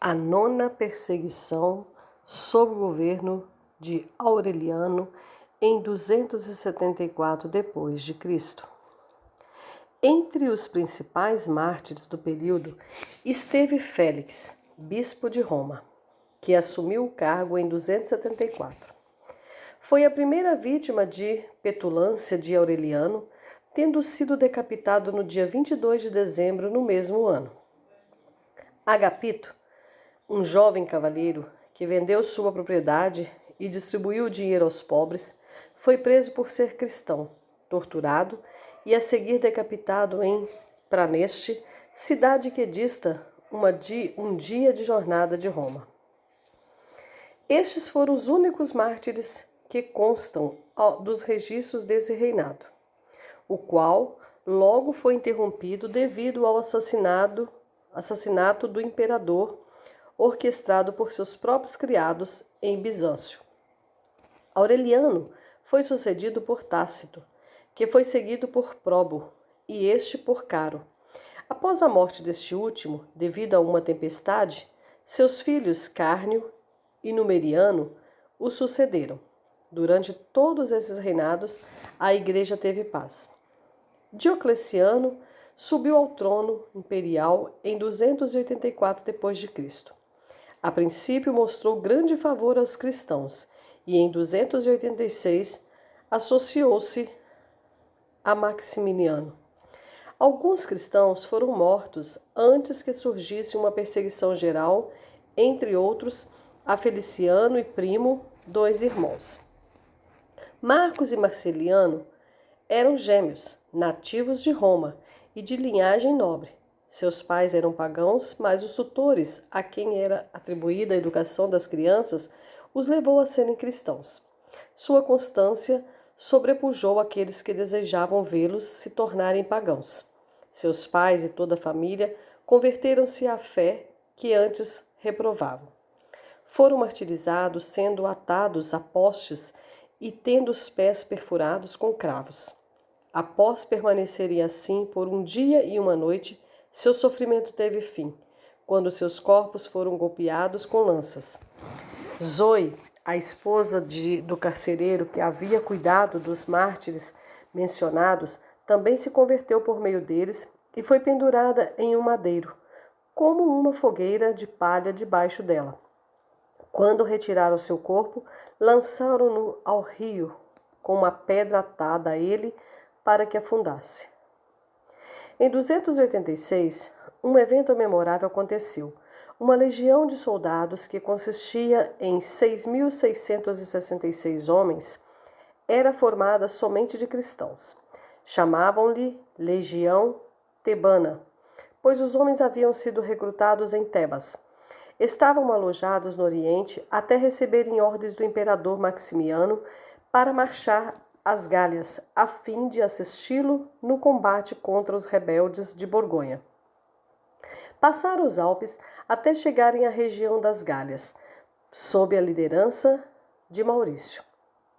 A nona perseguição sob o governo de Aureliano em 274 d.C. Entre os principais mártires do período esteve Félix, bispo de Roma, que assumiu o cargo em 274. Foi a primeira vítima de petulância de Aureliano, tendo sido decapitado no dia 22 de dezembro no mesmo ano. Agapito, um jovem cavalheiro que vendeu sua propriedade e distribuiu o dinheiro aos pobres, foi preso por ser cristão, torturado e a seguir decapitado em Praneste, cidade que dista um dia de jornada de Roma. Estes foram os únicos mártires que constam dos registros desse reinado, o qual logo foi interrompido devido ao assassinato do imperador, orquestrado por seus próprios criados em Bizâncio. Aureliano foi sucedido por Tácito, que foi seguido por Probo, e este por Caro. Após a morte deste último, devido a uma tempestade, seus filhos Cárnio e Numeriano o sucederam. Durante todos esses reinados, a igreja teve paz. Diocleciano subiu ao trono imperial em 284 d.C. A princípio mostrou grande favor aos cristãos e em 286 associou-se a Maximiano. Alguns cristãos foram mortos antes que surgisse uma perseguição geral, entre outros a Feliciano e Primo, dois irmãos. Marcos e Marceliano eram gêmeos, nativos de Roma e de linhagem nobre. Seus pais eram pagãos, mas os tutores, a quem era atribuída a educação das crianças, os levou a serem cristãos. Sua constância sobrepujou aqueles que desejavam vê-los se tornarem pagãos. Seus pais e toda a família converteram-se à fé que antes reprovavam. Foram martirizados, sendo atados a postes e tendo os pés perfurados com cravos. Após permanecerem assim por um dia e uma noite, seu sofrimento teve fim, quando seus corpos foram golpeados com lanças. Zoe, a esposa do carcereiro que havia cuidado dos mártires mencionados, também se converteu por meio deles e foi pendurada em um madeiro, como uma fogueira de palha debaixo dela. Quando retiraram seu corpo, lançaram-no ao rio, com uma pedra atada a ele para que afundasse. Em 286, um evento memorável aconteceu. Uma legião de soldados, que consistia em 6.666 homens, era formada somente de cristãos. Chamavam-lhe Legião Tebana, pois os homens haviam sido recrutados em Tebas. Estavam alojados no Oriente até receberem ordens do imperador Maximiano para marchar às Gálias, a fim de assisti-lo no combate contra os rebeldes de Borgonha. Passaram os Alpes até chegarem à região das Gálias, sob a liderança de Maurício,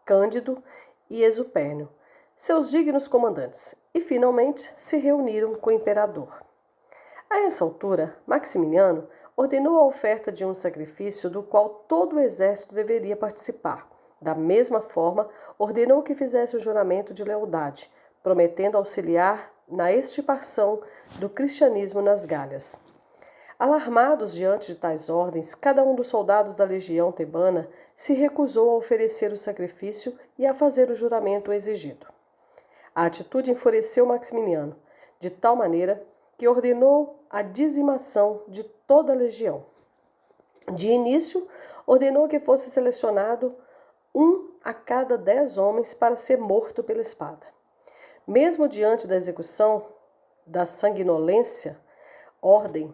Cândido e Exupérnio, seus dignos comandantes, e finalmente se reuniram com o imperador. A essa altura, Maximiano ordenou a oferta de um sacrifício do qual todo o exército deveria participar. Da mesma forma, ordenou que fizesse o juramento de lealdade, prometendo auxiliar na extirpação do cristianismo nas Gálias. Alarmados diante de tais ordens, cada um dos soldados da legião tebana se recusou a oferecer o sacrifício e a fazer o juramento exigido. A atitude enfureceu Maximiano, de tal maneira que ordenou a dizimação de toda a legião. De início, ordenou que fosse selecionado 1 a cada 10 homens para ser morto pela espada. Mesmo diante da execução da sanguinolência, ordem,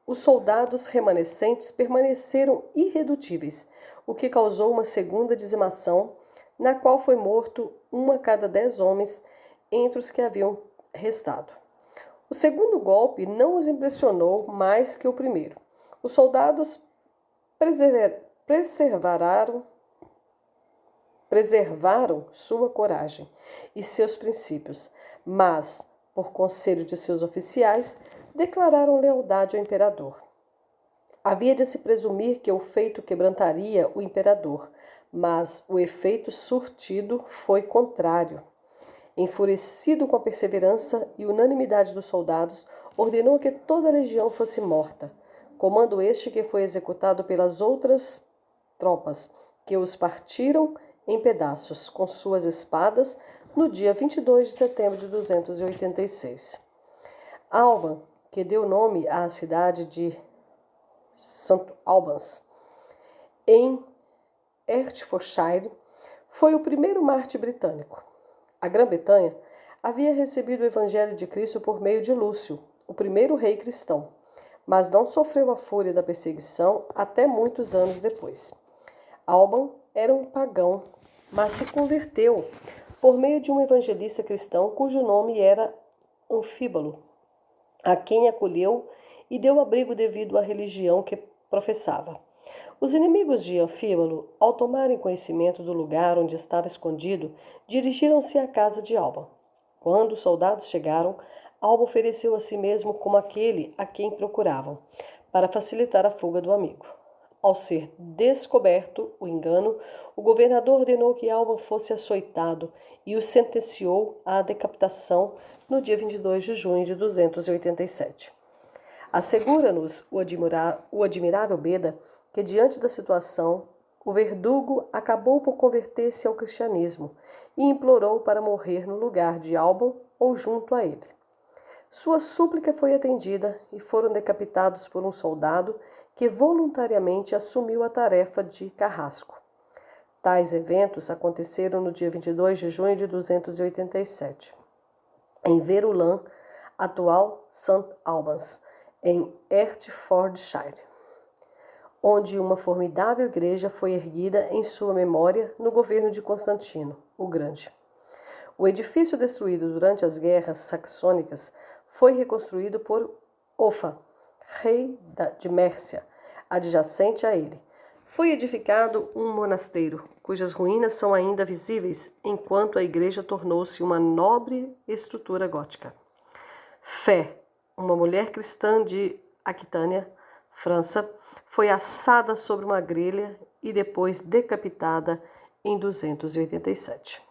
os soldados remanescentes permaneceram irredutíveis, o que causou uma segunda dizimação, na qual foi morto 1 a cada 10 homens entre os que haviam restado. O segundo golpe não os impressionou mais que o primeiro. Os soldados preservaram sua coragem e seus princípios, mas, por conselho de seus oficiais, declararam lealdade ao imperador. Havia de se presumir que o feito quebrantaria o imperador, mas o efeito surtido foi contrário. Enfurecido com a perseverança e unanimidade dos soldados, ordenou que toda a legião fosse morta, comando este que foi executado pelas outras tropas, que os partiram em pedaços com suas espadas no dia 22 de setembro de 286. Alban, que deu nome à cidade de St. Albans, em Hertfordshire, foi o primeiro mártir britânico. A Grã-Bretanha havia recebido o Evangelho de Cristo por meio de Lúcio, o primeiro rei cristão, mas não sofreu a fúria da perseguição até muitos anos depois. Alban era um pagão, mas se converteu por meio de um evangelista cristão cujo nome era Anfíbalo, a quem acolheu e deu abrigo devido à religião que professava. Os inimigos de Anfíbalo, ao tomarem conhecimento do lugar onde estava escondido, dirigiram-se à casa de Alban. Quando os soldados chegaram, Alban ofereceu a si mesmo como aquele a quem procuravam, para facilitar a fuga do amigo. Ao ser descoberto o engano, o governador ordenou que Alban fosse açoitado e o sentenciou à decapitação no dia 22 de junho de 287. Assegura-nos o admirável Beda que, diante da situação, o verdugo acabou por converter-se ao cristianismo e implorou para morrer no lugar de Alban ou junto a ele. Sua súplica foi atendida e foram decapitados por um soldado que voluntariamente assumiu a tarefa de carrasco. Tais eventos aconteceram no dia 22 de junho de 287, em Verulam, atual St. Albans, em Hertfordshire, onde uma formidável igreja foi erguida em sua memória no governo de Constantino, o Grande. O edifício destruído durante as guerras saxônicas foi reconstruído por Offa, rei de Mércia, adjacente a ele. Foi edificado um monasteiro, cujas ruínas são ainda visíveis, enquanto a igreja tornou-se uma nobre estrutura gótica. Fé, uma mulher cristã de Aquitânia, França, foi assada sobre uma grelha e depois decapitada em 287.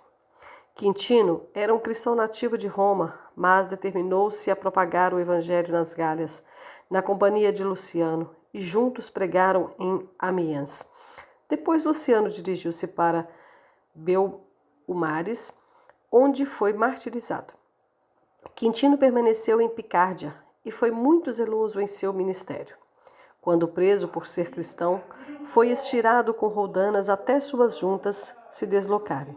Quintino era um cristão nativo de Roma, mas determinou-se a propagar o evangelho nas Gálias, na companhia de Luciano, e juntos pregaram em Amiens. Depois Luciano dirigiu-se para Belmares, onde foi martirizado. Quintino permaneceu em Picárdia e foi muito zeloso em seu ministério. Quando preso por ser cristão, foi estirado com roldanas até suas juntas se deslocarem.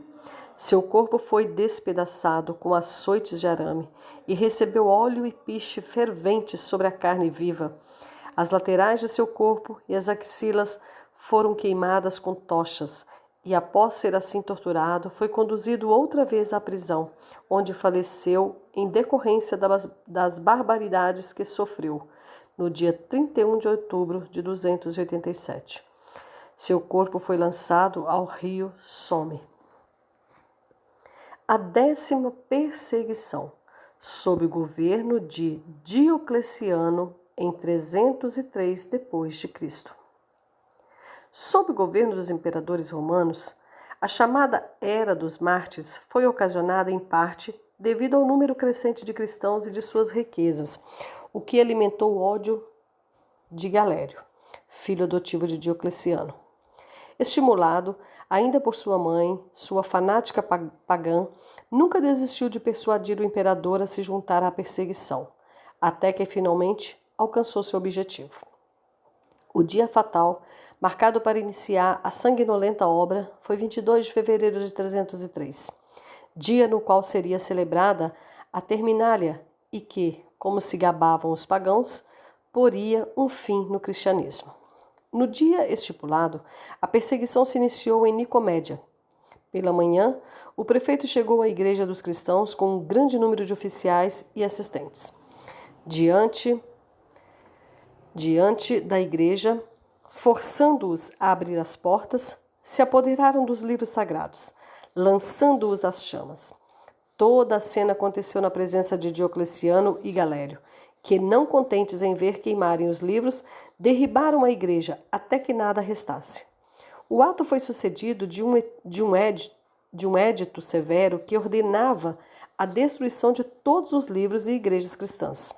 Seu corpo foi despedaçado com açoites de arame e recebeu óleo e piche ferventes sobre a carne viva. As laterais de seu corpo e as axilas foram queimadas com tochas e, após ser assim torturado, foi conduzido outra vez à prisão, onde faleceu em decorrência das barbaridades que sofreu, no dia 31 de outubro de 287. Seu corpo foi lançado ao rio Somme. A 10ª perseguição, sob o governo de Diocleciano, em 303 d.C. Sob o governo dos imperadores romanos, a chamada Era dos Mártires foi ocasionada em parte devido ao número crescente de cristãos e de suas riquezas, o que alimentou o ódio de Galério, filho adotivo de Diocleciano. Estimulado ainda por sua mãe, sua fanática pagã, nunca desistiu de persuadir o imperador a se juntar à perseguição, até que finalmente alcançou seu objetivo. O dia fatal, marcado para iniciar a sanguinolenta obra, foi 22 de fevereiro de 303, dia no qual seria celebrada a Terminália e que, como se gabavam os pagãos, poria um fim no cristianismo. No dia estipulado, a perseguição se iniciou em Nicomédia. Pela manhã, o prefeito chegou à igreja dos cristãos com um grande número de oficiais e assistentes. Diante da igreja, forçando-os a abrir as portas, se apoderaram dos livros sagrados, lançando-os às chamas. Toda a cena aconteceu na presença de Diocleciano e Galério, que, não contentes em ver queimarem os livros, derribaram a igreja até que nada restasse. O ato foi sucedido de um edito severo que ordenava a destruição de todos os livros e igrejas cristãs.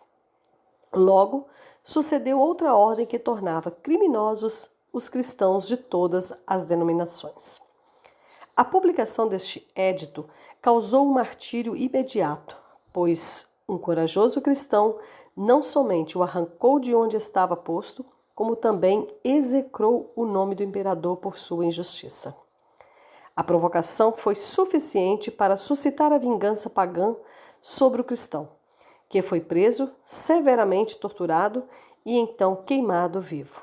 Logo, sucedeu outra ordem que tornava criminosos os cristãos de todas as denominações. A publicação deste édito causou um martírio imediato, pois um corajoso cristão não somente o arrancou de onde estava posto, como também execrou o nome do imperador por sua injustiça. A provocação foi suficiente para suscitar a vingança pagã sobre o cristão, que foi preso, severamente torturado e então queimado vivo.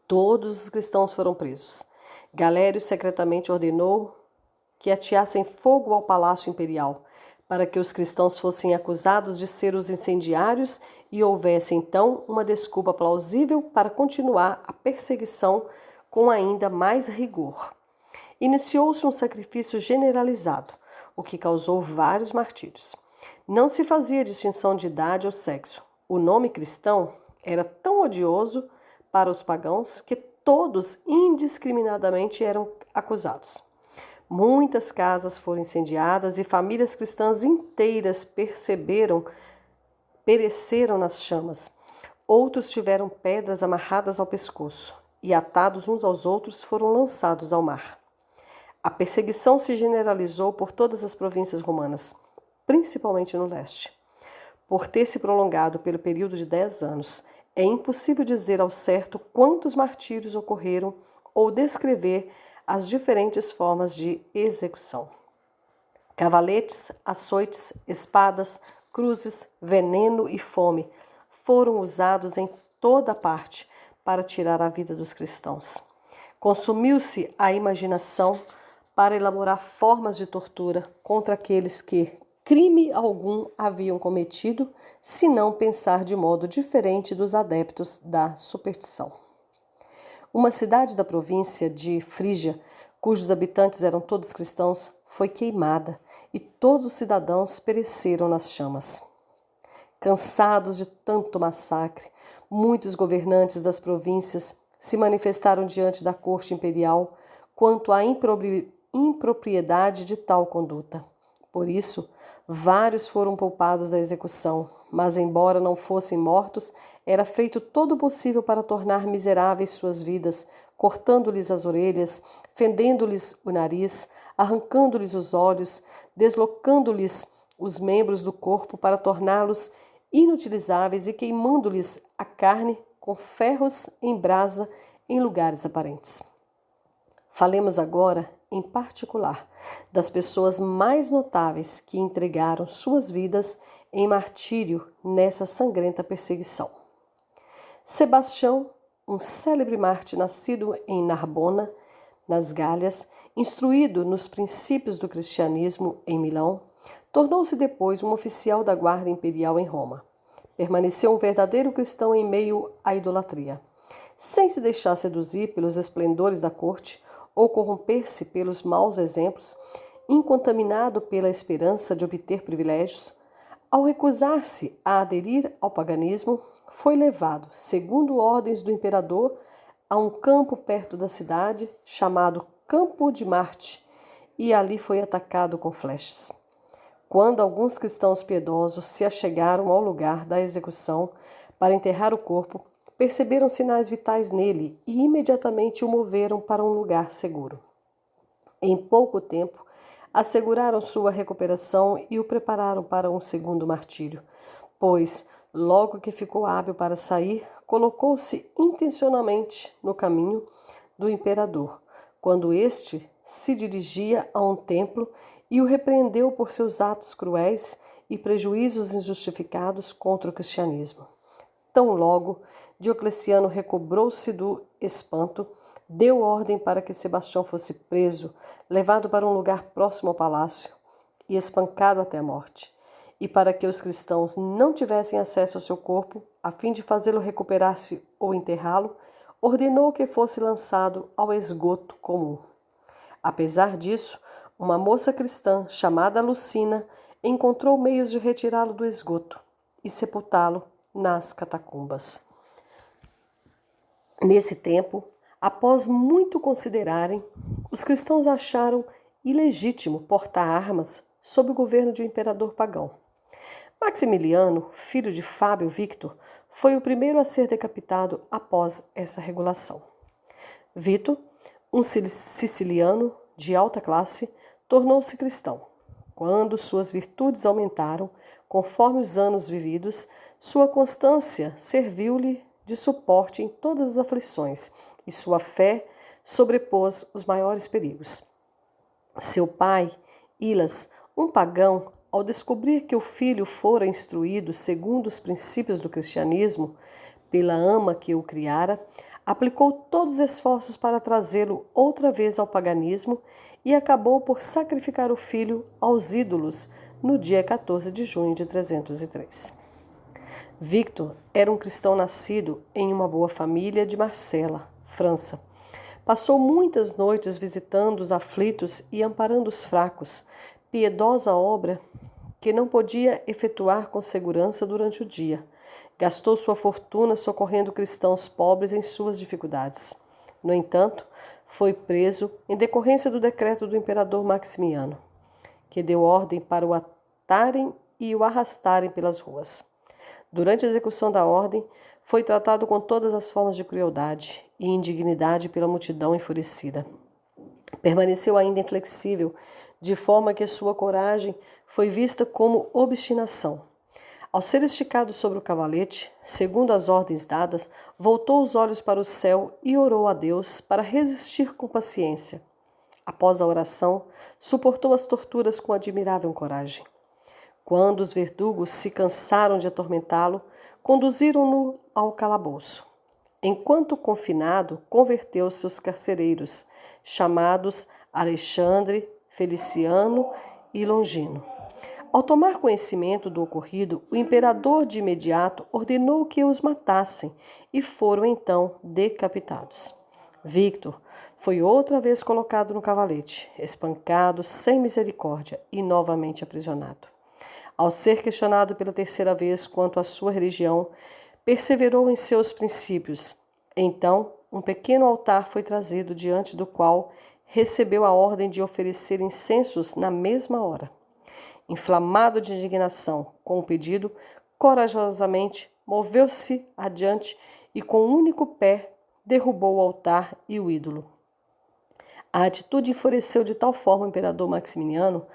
Todos os cristãos foram presos. Galérios secretamente ordenou que ateassem fogo ao palácio imperial, para que os cristãos fossem acusados de ser os incendiários e houvesse então uma desculpa plausível para continuar a perseguição com ainda mais rigor. Iniciou-se um sacrifício generalizado, o que causou vários martírios. Não se fazia distinção de idade ou sexo. O nome cristão era tão odioso para os pagãos que todos indiscriminadamente eram acusados. Muitas casas foram incendiadas e famílias cristãs inteiras pereceram nas chamas. Outros tiveram pedras amarradas ao pescoço e, atados uns aos outros, foram lançados ao mar. A perseguição se generalizou por todas as províncias romanas, principalmente no leste. Por ter se prolongado pelo período de 10 anos, é impossível dizer ao certo quantos martírios ocorreram ou descrever as diferentes formas de execução. Cavaletes, açoites, espadas, cruzes, veneno e fome foram usados em toda parte para tirar a vida dos cristãos. Consumiu-se a imaginação para elaborar formas de tortura contra aqueles que crime algum haviam cometido, se não pensar de modo diferente dos adeptos da superstição. Uma cidade da província de Frígia, cujos habitantes eram todos cristãos, foi queimada e todos os cidadãos pereceram nas chamas. Cansados de tanto massacre, muitos governantes das províncias se manifestaram diante da corte imperial quanto à impropriedade de tal conduta. Por isso, vários foram poupados da execução, mas, embora não fossem mortos, era feito todo o possível para tornar miseráveis suas vidas, cortando-lhes as orelhas, fendendo-lhes o nariz, arrancando-lhes os olhos, deslocando-lhes os membros do corpo para torná-los inutilizáveis e queimando-lhes a carne com ferros em brasa em lugares aparentes. Falemos agora, em particular, das pessoas mais notáveis que entregaram suas vidas em martírio nessa sangrenta perseguição. Sebastião, um célebre mártir nascido em Narbona, nas Gálias, instruído nos princípios do cristianismo em Milão, tornou-se depois um oficial da guarda imperial em Roma. Permaneceu um verdadeiro cristão em meio à idolatria. Sem se deixar seduzir pelos esplendores da corte ou corromper-se pelos maus exemplos, incontaminado pela esperança de obter privilégios, ao recusar-se a aderir ao paganismo, foi levado, segundo ordens do imperador, a um campo perto da cidade, chamado Campo de Marte, e ali foi atacado com flechas. Quando alguns cristãos piedosos se achegaram ao lugar da execução para enterrar o corpo, perceberam sinais vitais nele e imediatamente o moveram para um lugar seguro. Em pouco tempo, asseguraram sua recuperação e o prepararam para um segundo martírio, pois, logo que ficou hábil para sair, colocou-se intencionalmente no caminho do imperador, quando este se dirigia a um templo e o repreendeu por seus atos cruéis e prejuízos injustificados contra o cristianismo. Tão logo Diocleciano recobrou-se do espanto, deu ordem para que Sebastião fosse preso, levado para um lugar próximo ao palácio e espancado até a morte. E para que os cristãos não tivessem acesso ao seu corpo, a fim de fazê-lo recuperar-se ou enterrá-lo, ordenou que fosse lançado ao esgoto comum. Apesar disso, uma moça cristã chamada Lucina encontrou meios de retirá-lo do esgoto e sepultá-lo nas catacumbas. Nesse tempo, após muito considerarem, os cristãos acharam ilegítimo portar armas sob o governo de um imperador pagão. Maximiliano, filho de Fábio Victor, foi o primeiro a ser decapitado após essa regulação. Vito, um siciliano de alta classe, tornou-se cristão. Quando suas virtudes aumentaram, conforme os anos vividos, sua constância serviu-lhe de suporte em todas as aflições e sua fé sobrepôs os maiores perigos. Seu pai, Ilas, um pagão, ao descobrir que o filho fora instruído segundo os princípios do cristianismo, pela ama que o criara, aplicou todos os esforços para trazê-lo outra vez ao paganismo e acabou por sacrificar o filho aos ídolos no dia 14 de junho de 303. Victor era um cristão nascido em uma boa família de Marsella, França. Passou muitas noites visitando os aflitos e amparando os fracos, piedosa obra que não podia efetuar com segurança durante o dia. Gastou sua fortuna socorrendo cristãos pobres em suas dificuldades. No entanto, foi preso em decorrência do decreto do imperador Maximiano, que deu ordem para o atarem e o arrastarem pelas ruas. Durante a execução da ordem, foi tratado com todas as formas de crueldade e indignidade pela multidão enfurecida. Permaneceu ainda inflexível, de forma que sua coragem foi vista como obstinação. Ao ser esticado sobre o cavalete, segundo as ordens dadas, voltou os olhos para o céu e orou a Deus para resistir com paciência. Após a oração, suportou as torturas com admirável coragem. Quando os verdugos se cansaram de atormentá-lo, conduziram-no ao calabouço. Enquanto confinado, converteu-se os carcereiros, chamados Alexandre, Feliciano e Longino. Ao tomar conhecimento do ocorrido, o imperador de imediato ordenou que os matassem e foram então decapitados. Victor foi outra vez colocado no cavalete, espancado sem misericórdia e novamente aprisionado. Ao ser questionado pela terceira vez quanto à sua religião, perseverou em seus princípios. Então, um pequeno altar foi trazido, diante do qual recebeu a ordem de oferecer incensos na mesma hora. Inflamado de indignação com o pedido, corajosamente moveu-se adiante e com um único pé derrubou o altar e o ídolo. A atitude enfureceu de tal forma o imperador Maximiano,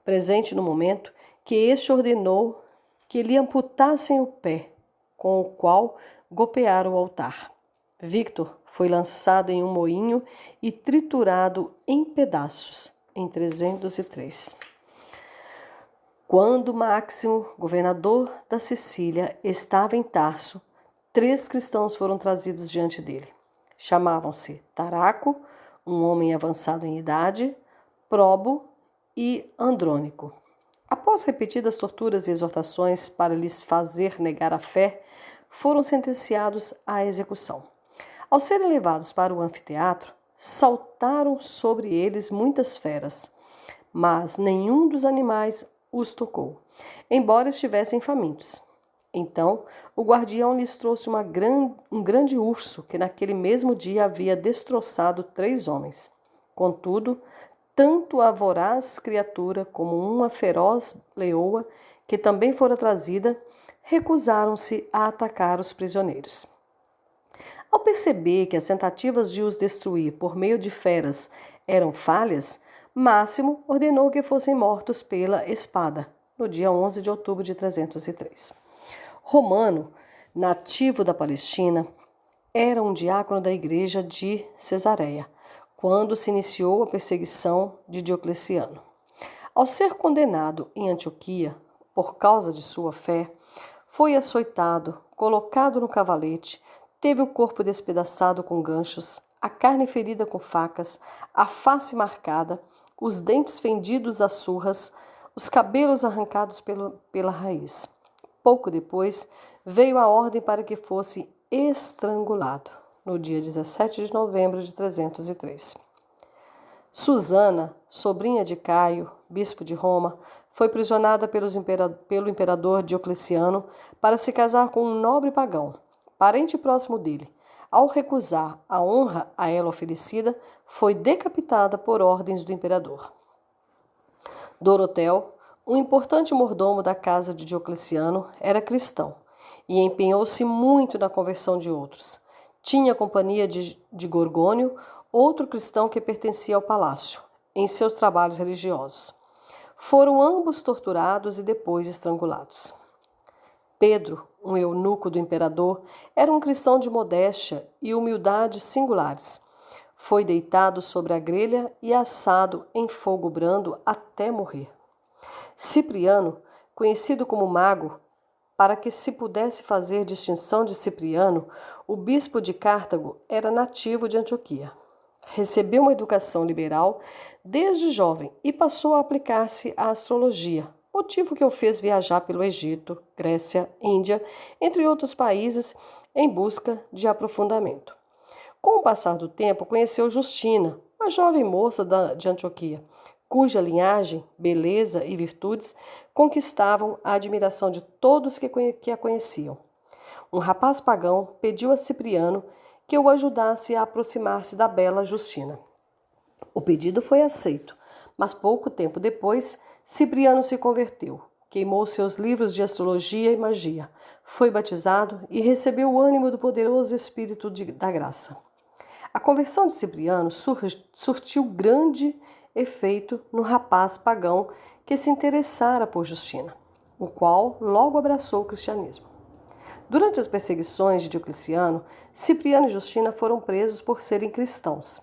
presente no momento, que este ordenou que lhe amputassem o pé, com o qual golpearam o altar. Victor foi lançado em um moinho e triturado em pedaços em 303. Quando Máximo, governador da Sicília, estava em Tarso, 3 cristãos foram trazidos diante dele. Chamavam-se Taraco, um homem avançado em idade, Probo e Andrônico. Após repetidas torturas e exortações para lhes fazer negar a fé, foram sentenciados à execução. Ao serem levados para o anfiteatro, saltaram sobre eles muitas feras, mas nenhum dos animais os tocou, embora estivessem famintos. Então, o guardião lhes trouxe um grande urso que naquele mesmo dia havia destroçado 3 homens. Contudo, tanto a voraz criatura como uma feroz leoa, que também fora trazida, recusaram-se a atacar os prisioneiros. Ao perceber que as tentativas de os destruir por meio de feras eram falhas, Máximo ordenou que fossem mortos pela espada, no dia 11 de outubro de 303. Romano, nativo da Palestina, era um diácono da igreja de Cesareia, quando se iniciou a perseguição de Diocleciano. Ao ser condenado em Antioquia, por causa de sua fé, foi açoitado, colocado no cavalete, teve o corpo despedaçado com ganchos, a carne ferida com facas, a face marcada, os dentes fendidos a surras, os cabelos arrancados pela raiz. Pouco depois, veio a ordem para que fosse estrangulado, no dia 17 de novembro de 303. Susana, sobrinha de Caio, bispo de Roma, foi aprisionada pelo imperador Diocleciano para se casar com um nobre pagão, parente próximo dele. Ao recusar a honra a ela oferecida, foi decapitada por ordens do imperador. Dorotel, um importante mordomo da casa de Diocleciano, era cristão e empenhou-se muito na conversão de outros. Tinha a companhia de Gorgônio, outro cristão que pertencia ao palácio, em seus trabalhos religiosos. Foram ambos torturados e depois estrangulados. Pedro, um eunuco do imperador, era um cristão de modéstia e humildade singulares. Foi deitado sobre a grelha e assado em fogo brando até morrer. Cipriano, conhecido como Mago, para que se pudesse fazer distinção de Cipriano, o bispo de Cartago era nativo de Antioquia. Recebeu uma educação liberal desde jovem e passou a aplicar-se à astrologia, motivo que o fez viajar pelo Egito, Grécia, Índia, entre outros países, em busca de aprofundamento. Com o passar do tempo, conheceu Justina, uma jovem moça de Antioquia, cuja linhagem, beleza e virtudes conquistavam a admiração de todos que a conheciam. Um rapaz pagão pediu a Cipriano que o ajudasse a aproximar-se da bela Justina. O pedido foi aceito, mas pouco tempo depois, Cipriano se converteu, queimou seus livros de astrologia e magia, foi batizado e recebeu o ânimo do poderoso Espírito da Graça. A conversão de Cipriano surtiu grande efeito no rapaz pagão que se interessara por Justina, o qual logo abraçou o cristianismo. Durante as perseguições de Diocleciano, Cipriano e Justina foram presos por serem cristãos.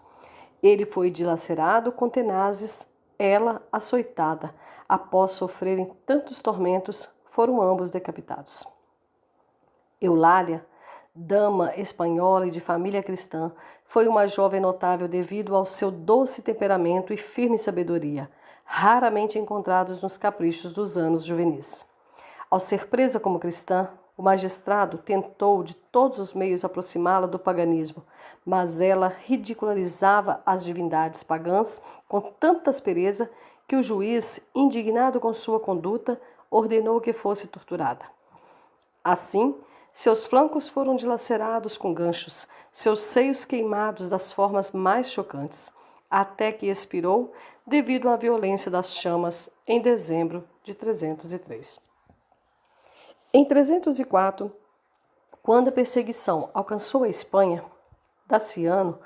Ele foi dilacerado com tenazes, ela açoitada. Após sofrerem tantos tormentos, foram ambos decapitados. Eulália, dama espanhola e de família cristã, foi uma jovem notável devido ao seu doce temperamento e firme sabedoria, raramente encontrados nos caprichos dos anos juvenis. Ao ser presa como cristã, o magistrado tentou de todos os meios aproximá-la do paganismo, mas ela ridicularizava as divindades pagãs com tanta aspereza que o juiz, indignado com sua conduta, ordenou que fosse torturada. Assim, seus flancos foram dilacerados com ganchos, seus seios queimados das formas mais chocantes, até que expirou devido à violência das chamas em dezembro de 303. Em 304, quando a perseguição alcançou a Espanha, Daciano,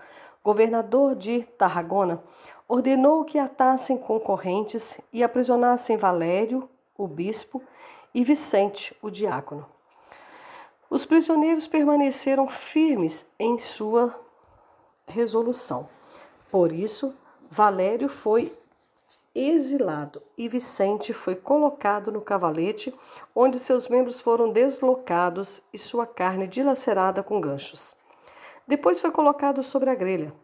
governador de Tarragona, ordenou que atassem concorrentes e aprisionassem Valério, o bispo, e Vicente, o diácono. Os prisioneiros permaneceram firmes em sua resolução. Por isso, Valério foi exilado e Vicente foi colocado no cavalete, onde seus membros foram deslocados e sua carne dilacerada com ganchos. Depois foi colocado sobre a grelha,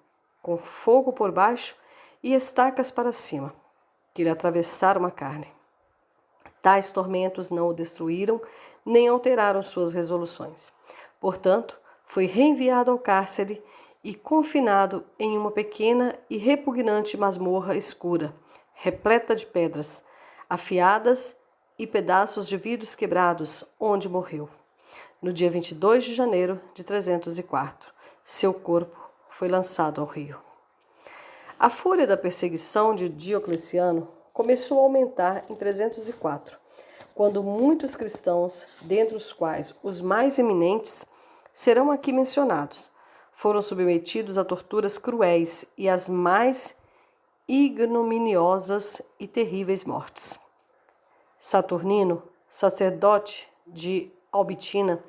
com fogo por baixo e estacas para cima, que lhe atravessaram a carne. Tais tormentos não o destruíram, nem alteraram suas resoluções. Portanto, foi reenviado ao cárcere e confinado em uma pequena e repugnante masmorra escura, repleta de pedras, afiadas e pedaços de vidros quebrados, onde morreu. No dia 22 de janeiro de 304, seu corpo foi lançado ao rio. A fúria da perseguição de Diocleciano começou a aumentar em 304, quando muitos cristãos, dentre os quais os mais eminentes serão aqui mencionados, foram submetidos a torturas cruéis e às mais ignominiosas e terríveis mortes. Saturnino, sacerdote de Albitina,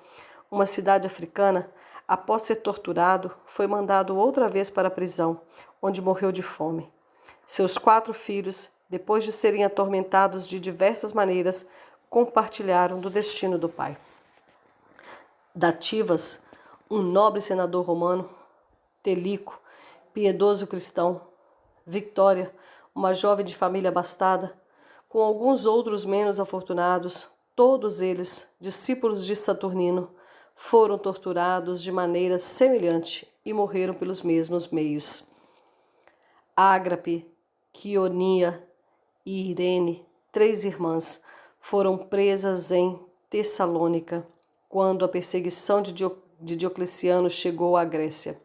uma cidade africana, após ser torturado, foi mandado outra vez para a prisão, onde morreu de fome. Seus 4 filhos, depois de serem atormentados de diversas maneiras, compartilharam do destino do pai. Dativas, um nobre senador romano, Telico, piedoso cristão, Victória, uma jovem de família abastada, com alguns outros menos afortunados, todos eles, discípulos de Saturnino, foram torturados de maneira semelhante e morreram pelos mesmos meios. Ágrape, Quionia e Irene, 3 irmãs foram presas em Tessalônica, quando a perseguição de Diocleciano chegou à Grécia.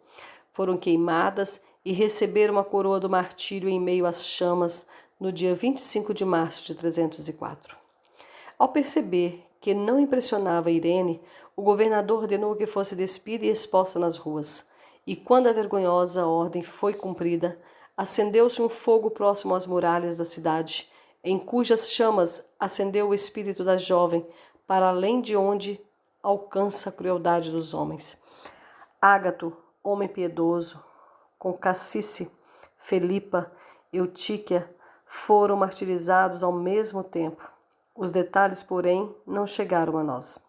Foram queimadas e receberam a coroa do martírio em meio às chamas no dia 25 de março de 304. Ao perceber que não impressionava Irene, o governador ordenou que fosse despida e exposta nas ruas. E quando a vergonhosa ordem foi cumprida, acendeu-se um fogo próximo às muralhas da cidade, em cujas chamas acendeu o espírito da jovem, para além de onde alcança a crueldade dos homens. Ágato, homem piedoso, com Cassice, Felipa, Eutíquia, foram martirizados ao mesmo tempo. Os detalhes, porém, não chegaram a nós.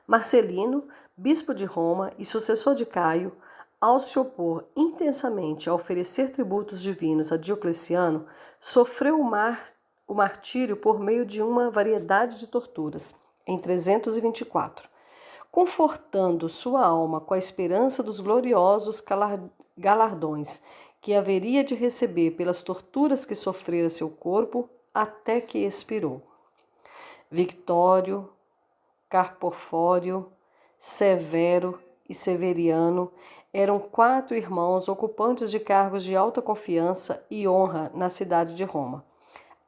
Marcelino, bispo de Roma e sucessor de Caio, ao se opor intensamente a oferecer tributos divinos a Diocleciano, sofreu o martírio por meio de uma variedade de torturas, em 324, confortando sua alma com a esperança dos gloriosos galardões que haveria de receber pelas torturas que sofrera seu corpo, até que expirou. Victório, Carpofório, Severo e Severiano eram 4 irmãos ocupantes de cargos de alta confiança e honra na cidade de Roma.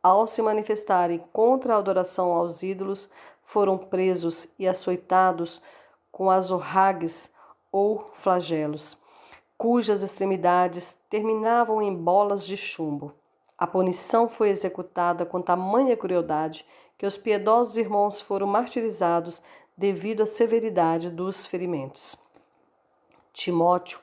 Ao se manifestarem contra a adoração aos ídolos, foram presos e açoitados com azorragues ou flagelos, cujas extremidades terminavam em bolas de chumbo. A punição foi executada com tamanha crueldade que os piedosos irmãos foram martirizados devido à severidade dos ferimentos. Timóteo,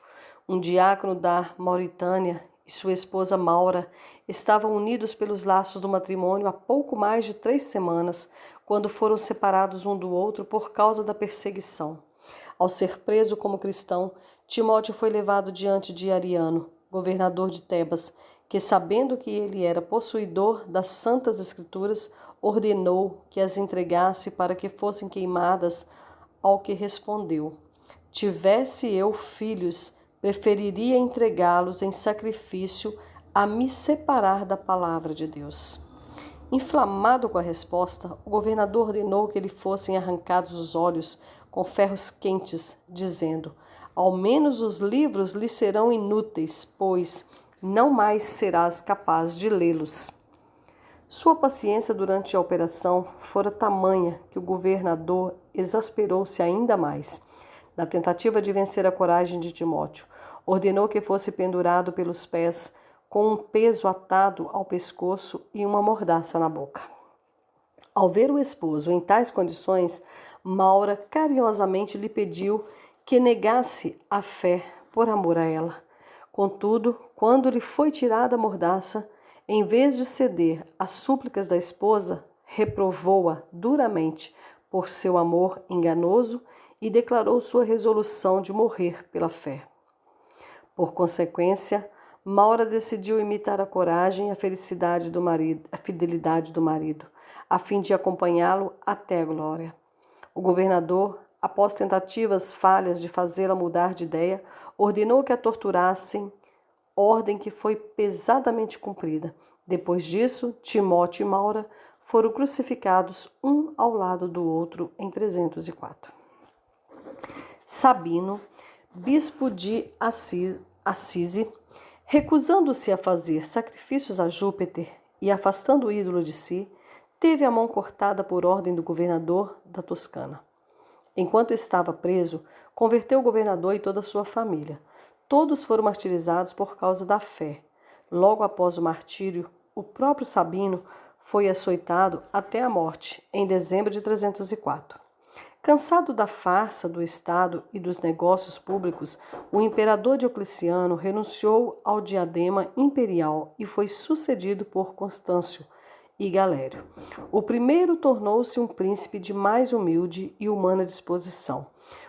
um diácono da Mauritânia, e sua esposa Maura estavam unidos pelos laços do matrimônio há pouco mais de 3 semanas, quando foram separados um do outro por causa da perseguição. Ao ser preso como cristão, Timóteo foi levado diante de Ariano, governador de Tebas, que, sabendo que ele era possuidor das Santas Escrituras, ordenou que as entregasse para que fossem queimadas, ao que respondeu: tivesse eu filhos, preferiria entregá-los em sacrifício a me separar da palavra de Deus. Inflamado com a resposta, o governador ordenou que lhe fossem arrancados os olhos com ferros quentes, dizendo: ao menos os livros lhe serão inúteis, pois não mais serás capaz de lê-los. Sua paciência durante a operação fora tamanha que o governador exasperou-se ainda mais. Na tentativa de vencer a coragem de Timóteo, ordenou que fosse pendurado pelos pés, com um peso atado ao pescoço e uma mordaça na boca. Ao ver o esposo em tais condições, Maura carinhosamente lhe pediu que negasse a fé por amor a ela. Contudo, quando lhe foi tirada a mordaça, em vez de ceder às súplicas da esposa, reprovou-a duramente por seu amor enganoso e declarou sua resolução de morrer pela fé. Por consequência, Maura decidiu imitar a coragem e a fidelidade do marido, a fim de acompanhá-lo até a glória. O governador, após tentativas falhas de fazê-la mudar de ideia, ordenou que a torturassem, ordem que foi pesadamente cumprida. Depois disso, Timóteo e Maura foram crucificados um ao lado do outro em 304. Sabino, bispo de Assise, recusando-se a fazer sacrifícios a Júpiter e afastando o ídolo de si, teve a mão cortada por ordem do governador da Toscana. Enquanto estava preso, converteu o governador e toda a sua família. Todos foram martirizados por causa da fé. Logo após o martírio, o próprio Sabino foi açoitado até a morte, em dezembro de 304. Cansado da farsa do Estado e dos negócios públicos, o imperador Diocleciano renunciou ao diadema imperial e foi sucedido por Constâncio e Galério. O primeiro tornou-se um príncipe de mais humilde e humana disposição.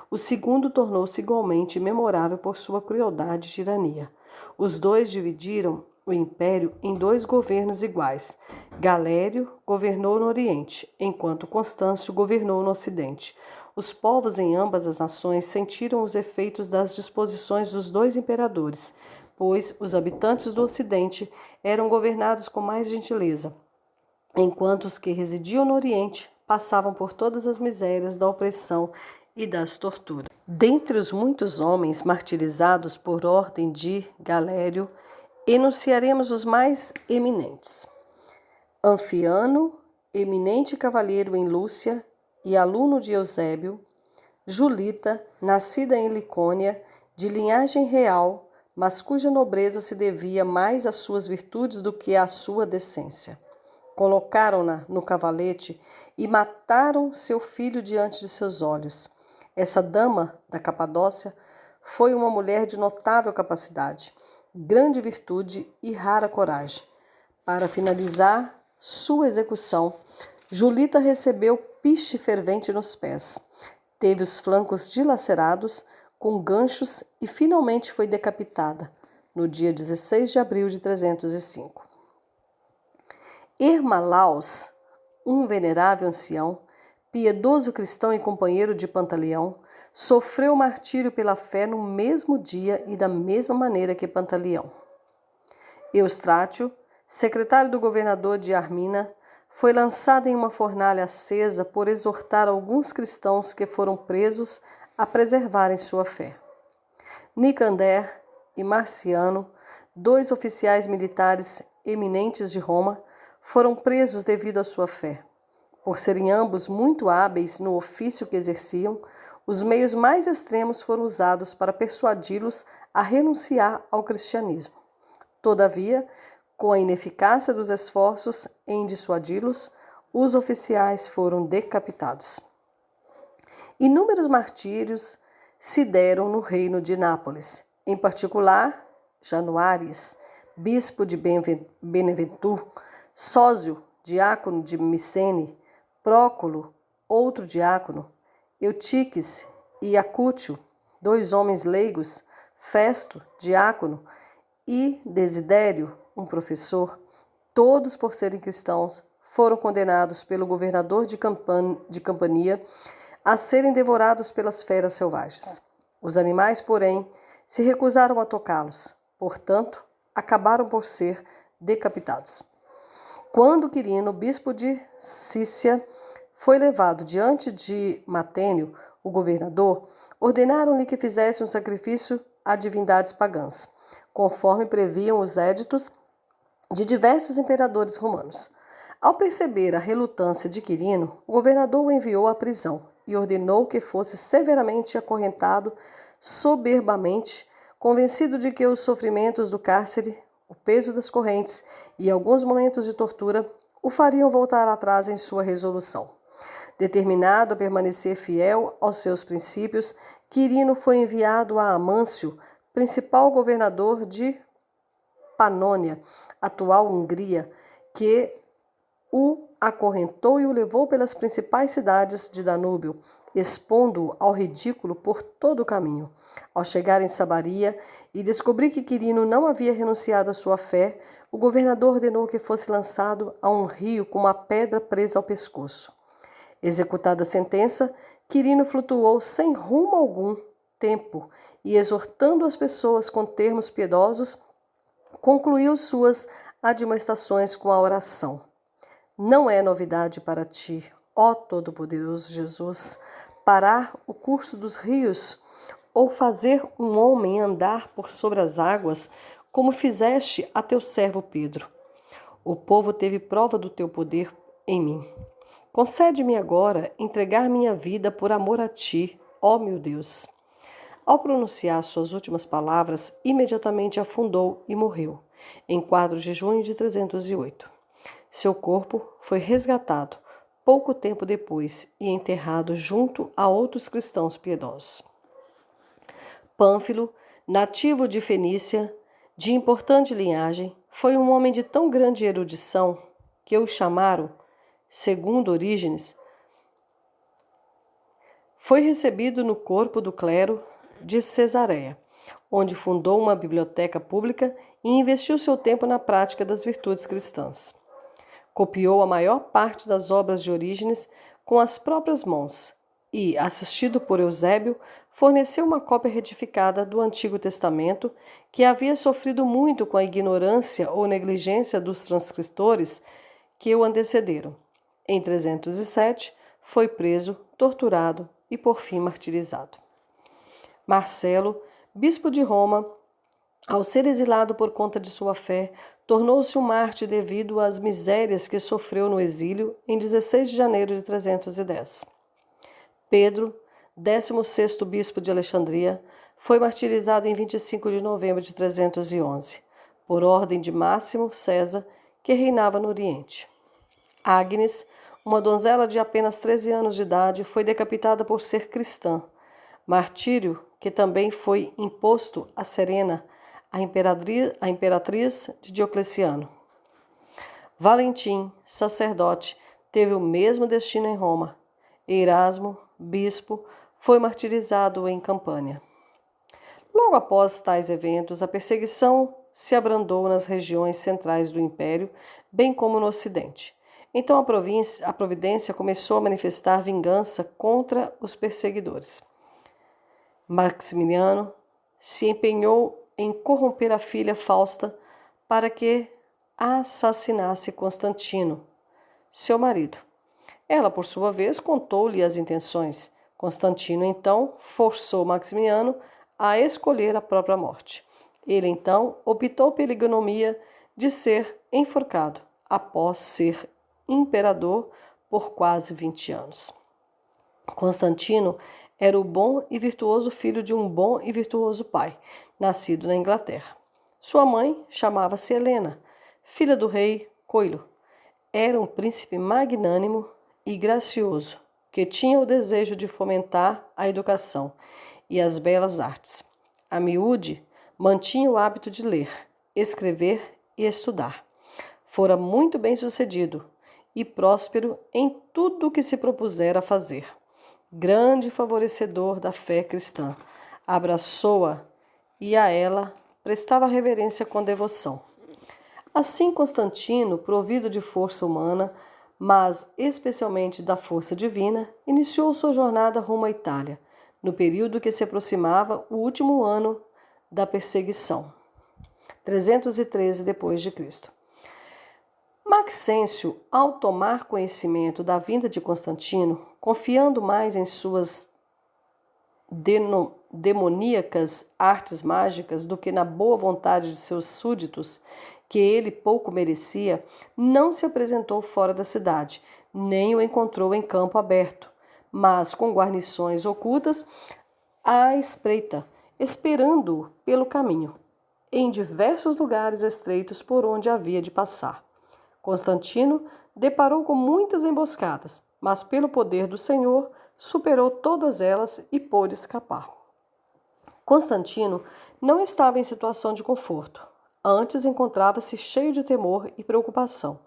O segundo tornou-se igualmente memorável por sua crueldade e tirania. Os dois dividiram o império em 2 governos iguais. Galério governou no Oriente, enquanto Constâncio governou no Ocidente. Os povos em ambas as nações sentiram os efeitos das disposições dos 2 imperadores, pois os habitantes do Ocidente eram governados com mais gentileza, enquanto os que residiam no Oriente passavam por todas as misérias da opressão e das torturas. Dentre os muitos homens martirizados por ordem de Galério, enunciaremos os mais eminentes. Anfiano, eminente cavalheiro em Lúcia e aluno de Eusébio; Julita, nascida em Licônia, de linhagem real, mas cuja nobreza se devia mais às suas virtudes do que à sua decência. Colocaram-na no cavalete e mataram seu filho diante de seus olhos. Essa dama da Capadócia foi uma mulher de notável capacidade, grande virtude e rara coragem. Para finalizar sua execução, Julita recebeu piche fervente nos pés, teve os flancos dilacerados com ganchos e finalmente foi decapitada, no dia 16 de abril de 305. Hermalaos, um venerável ancião, piedoso cristão e companheiro de Pantaleão, sofreu martírio pela fé no mesmo dia e da mesma maneira que Pantaleão. Eustrácio, secretário do governador de Armina, foi lançado em uma fornalha acesa por exortar alguns cristãos que foram presos a preservarem sua fé. Nicander e Marciano, dois oficiais militares eminentes de Roma, foram presos devido à sua fé. Por serem ambos muito hábeis no ofício que exerciam, os meios mais extremos foram usados para persuadi-los a renunciar ao cristianismo. Todavia, com a ineficácia dos esforços em dissuadi-los, os oficiais foram decapitados. Inúmeros martírios se deram no reino de Nápoles, em particular, Januáries, bispo de Beneventur, Sósio, diácono de Micene, Próculo, outro diácono, Eutiques e Acútio, dois homens leigos, Festo, diácono, e Desidério, um professor, todos por serem cristãos, foram condenados pelo governador de Campania a serem devorados pelas feras selvagens. Os animais, porém, se recusaram a tocá-los, portanto, acabaram por ser decapitados. Quando Quirino, bispo de Cícia, foi levado diante de Matênio, o governador, ordenaram-lhe que fizesse um sacrifício a divindades pagãs, conforme previam os éditos de diversos imperadores romanos. Ao perceber a relutância de Quirino, o governador o enviou à prisão e ordenou que fosse severamente acorrentado soberbamente, convencido de que os sofrimentos do cárcere, o peso das correntes e alguns momentos de tortura o fariam voltar atrás em sua resolução. Determinado a permanecer fiel aos seus princípios, Quirino foi enviado a Amâncio, principal governador de Panônia, atual Hungria, que o acorrentou e o levou pelas principais cidades de Danúbio, expondo-o ao ridículo por todo o caminho. Ao chegar em Samaria e descobrir que Quirino não havia renunciado à sua fé, o governador ordenou que fosse lançado a um rio com uma pedra presa ao pescoço. Executada a sentença, Quirino flutuou sem rumo algum tempo e, exortando as pessoas com termos piedosos, concluiu suas admoestações com a oração: Não é novidade para ti, ó Todo-Poderoso Jesus, parar o curso dos rios ou fazer um homem andar por sobre as águas, como fizeste a teu servo Pedro. O povo teve prova do teu poder em mim. Concede-me agora entregar minha vida por amor a ti, ó meu Deus. Ao pronunciar suas últimas palavras, imediatamente afundou e morreu, em 4 de junho de 308. Seu corpo foi resgatado pouco tempo depois e enterrado junto a outros cristãos piedosos. Pânfilo, nativo de Fenícia, de importante linhagem, foi um homem de tão grande erudição que o chamaram, segundo Orígenes, foi recebido no corpo do clero de Cesareia, onde fundou uma biblioteca pública e investiu seu tempo na prática das virtudes cristãs. Copiou a maior parte das obras de Orígenes com as próprias mãos e, assistido por Eusébio, forneceu uma cópia retificada do Antigo Testamento, que havia sofrido muito com a ignorância ou negligência dos transcritores, que o antecederam. Em 307, foi preso, torturado e por fim martirizado. Marcelo, bispo de Roma, ao ser exilado por conta de sua fé, tornou-se um mártir devido às misérias que sofreu no exílio em 16 de janeiro de 310. Pedro, 16º bispo de Alexandria, foi martirizado em 25 de novembro de 311, por ordem de Máximo César, que reinava no Oriente. Agnes, uma donzela de apenas 13 anos de idade, foi decapitada por ser cristã, martírio que também foi imposto a Serena, a imperatriz de Diocleciano. Valentim, sacerdote, teve o mesmo destino em Roma. Erasmo, bispo, foi martirizado em Campânia. Logo após tais eventos, a perseguição se abrandou nas regiões centrais do Império, bem como no Ocidente. Então a providência começou a manifestar vingança contra os perseguidores. Maximiano se empenhou em corromper a filha Fausta para que assassinasse Constantino, seu marido. Ela, por sua vez, contou-lhe as intenções. Constantino, então, forçou Maximiano a escolher a própria morte. Ele, então, optou pela ignomia de ser enforcado, após ser imperador por quase 20 anos. Constantino era o bom e virtuoso filho de um bom e virtuoso pai, nascido na Inglaterra. Sua mãe chamava-se Helena, filha do rei Coilo. Era um príncipe magnânimo e gracioso, que tinha o desejo de fomentar a educação e as belas artes. A miúde mantinha o hábito de ler, escrever e estudar. Fora muito bem-sucedido e próspero em tudo o que se propusera a fazer. Grande favorecedor da fé cristã, abraçou-a e a ela prestava reverência com devoção. Assim, Constantino, provido de força humana, mas especialmente da força divina, iniciou sua jornada rumo à Itália, no período que se aproximava o último ano da perseguição, 313 d.C. Maxêncio, ao tomar conhecimento da vinda de Constantino, confiando mais em suas demoníacas artes mágicas do que na boa vontade de seus súditos, que ele pouco merecia, não se apresentou fora da cidade, nem o encontrou em campo aberto, mas com guarnições ocultas à espreita, esperando-o pelo caminho, em diversos lugares estreitos por onde havia de passar. Constantino deparou com muitas emboscadas, mas pelo poder do Senhor superou todas elas e pôde escapar. Constantino não estava em situação de conforto. Antes encontrava-se cheio de temor e preocupação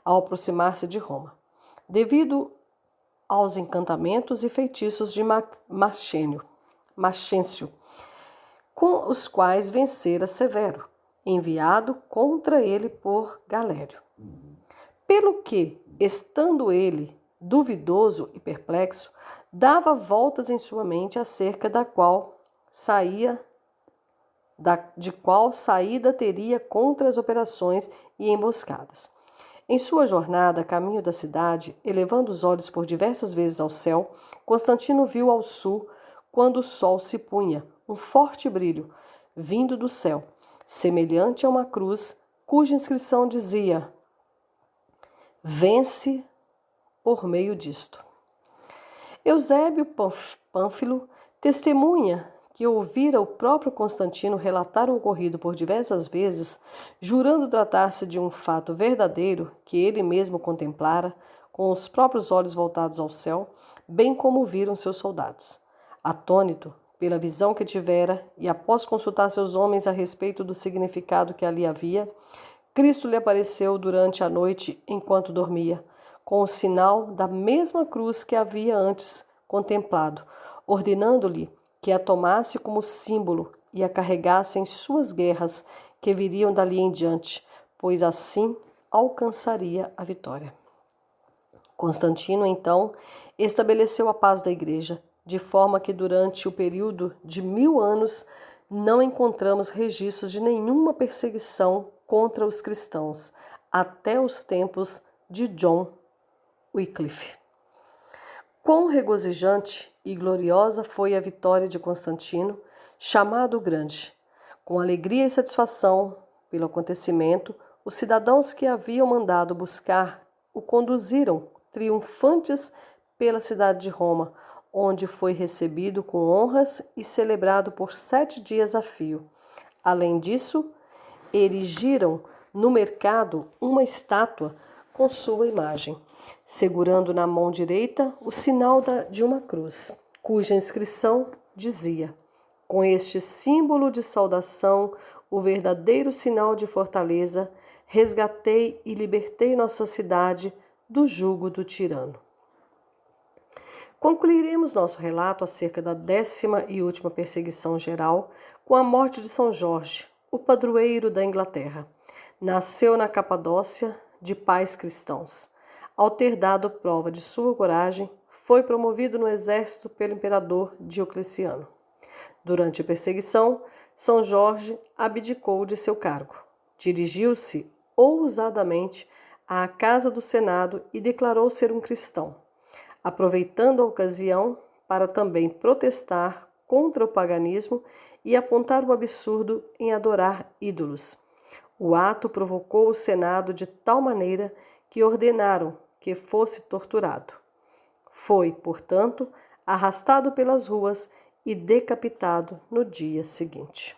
ao aproximar-se de Roma, devido aos encantamentos e feitiços de Maxêncio, com os quais vencera Severo, enviado contra ele por Galério. Pelo que, estando ele duvidoso e perplexo, dava voltas em sua mente acerca de qual saída teria contra as operações e emboscadas. Em sua jornada a caminho da cidade, elevando os olhos por diversas vezes ao céu, Constantino viu ao sul, quando o sol se punha, um forte brilho, vindo do céu, semelhante a uma cruz, cuja inscrição dizia: vence por meio disto. Eusébio Pânfilo testemunha que ouvira o próprio Constantino relatar o ocorrido por diversas vezes, jurando tratar-se de um fato verdadeiro que ele mesmo contemplara, com os próprios olhos voltados ao céu, bem como viram seus soldados. Atônito pela visão que tivera e após consultar seus homens a respeito do significado que ali havia, Cristo lhe apareceu durante a noite enquanto dormia, com o sinal da mesma cruz que havia antes contemplado, ordenando-lhe que a tomasse como símbolo e a carregasse em suas guerras que viriam dali em diante, pois assim alcançaria a vitória. Constantino, então, estabeleceu a paz da Igreja, de forma que durante o período de 1000 anos não encontramos registros de nenhuma perseguição contra os cristãos, até os tempos de John Wycliffe. Quão regozijante e gloriosa foi a vitória de Constantino, chamado o Grande. Com alegria e satisfação pelo acontecimento, os cidadãos que haviam mandado buscar o conduziram triunfantes pela cidade de Roma, onde foi recebido com honras e celebrado por 7 dias a fio. Além disso, erigiram no mercado uma estátua com sua imagem, segurando na mão direita o sinal de uma cruz, cuja inscrição dizia: com este símbolo de saudação, o verdadeiro sinal de fortaleza, resgatei e libertei nossa cidade do jugo do tirano. Concluiremos nosso relato acerca da 10ª e última perseguição geral com a morte de São Jorge, o padroeiro da Inglaterra. Nasceu na Capadócia, de pais cristãos. Ao ter dado prova de sua coragem, foi promovido no exército pelo imperador Diocleciano. Durante a perseguição, São Jorge abdicou de seu cargo. Dirigiu-se ousadamente à casa do Senado e declarou ser um cristão, aproveitando a ocasião para também protestar contra o paganismo e apontar o absurdo em adorar ídolos. O ato provocou o Senado de tal maneira que ordenaram que fosse torturado. Foi, portanto, arrastado pelas ruas e decapitado no dia seguinte.